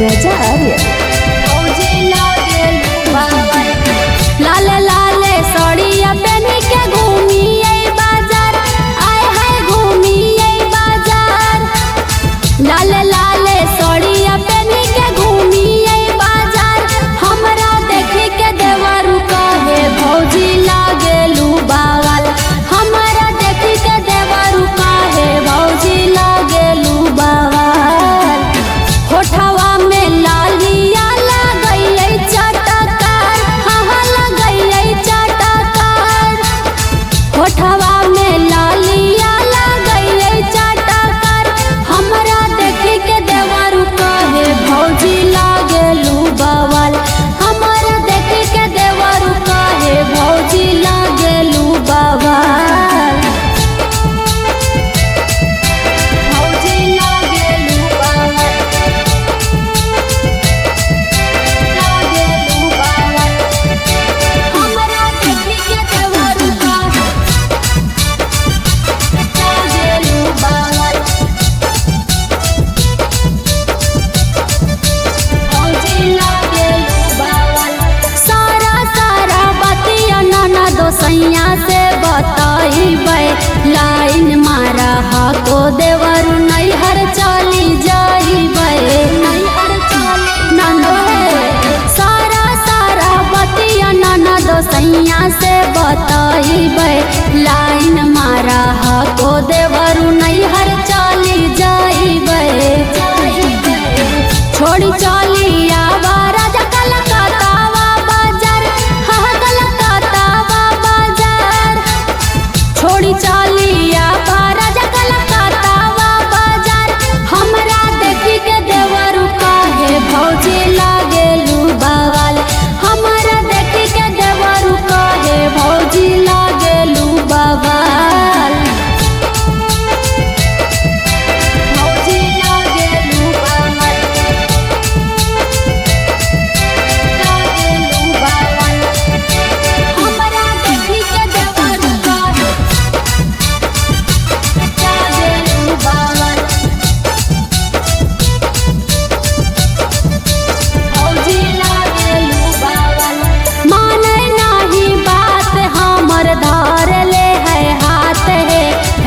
राजा आर्य। लाल लाल सड़िया पहनी के घूमी बाजार, आए हाय घूमी बाजार। लाल लाल सड़िया पहनी के घूमी बाजार, हमरा देखे के देवरू कहे भौजी लागेलू बावल। हमरा देखे के देवरू कहे भौजी लागेलू बावल। होठवा में लालिया लगई चटकार, हाँ लगई चटकार। होठवा में लालिया लगई चटकार, हमरा देखे के देवरू कहे भौजी लागेलू बावल। हमरा देखे के देवरू कहे भौजी लागेलू बावल। भौजी लागेलू बावल, लागेलू बावल। हमरा देखे के देवरू कहे लागेलू बावल। भौजी लागेलू बावल। सारा सारा बतिया नाना दोसैया से बताइबै, लाइन मारा हाको देवरू नैहर चली जाइबै। नैहर चली नाना सारा सारा बतिया नाना दोसैया से बताइबै, लाइन मारा हाको देवरू नैहर चली जाइबै। छोड़ी चली आवा राजा कलकत्तावा बाजार, हाँ कलकत्तावा बाजार। छोड़ी चली आवा राजा कलकत्तावा बाजार, हमरा देखी के देवरू कहे भौजी लागेलू बावल। हमरा देखी के देवरू कहे भौजी लागेलू बावल। भौजी लागेलू बावल, लागेलू बावल। हमरा देखी के देवरू कहे लागेलू बावल। भौजी लागेलू बावल। माने नाही बात हमर धर ले है हाथ है,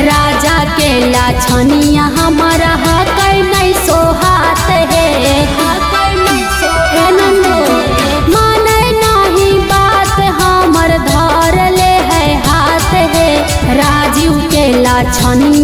राजा के लाछनिया हमारा हकै नहीं सोहात है। हे नंदो माने नाही बात हमर धर ले है हाथ है, राजीव के लाछनिया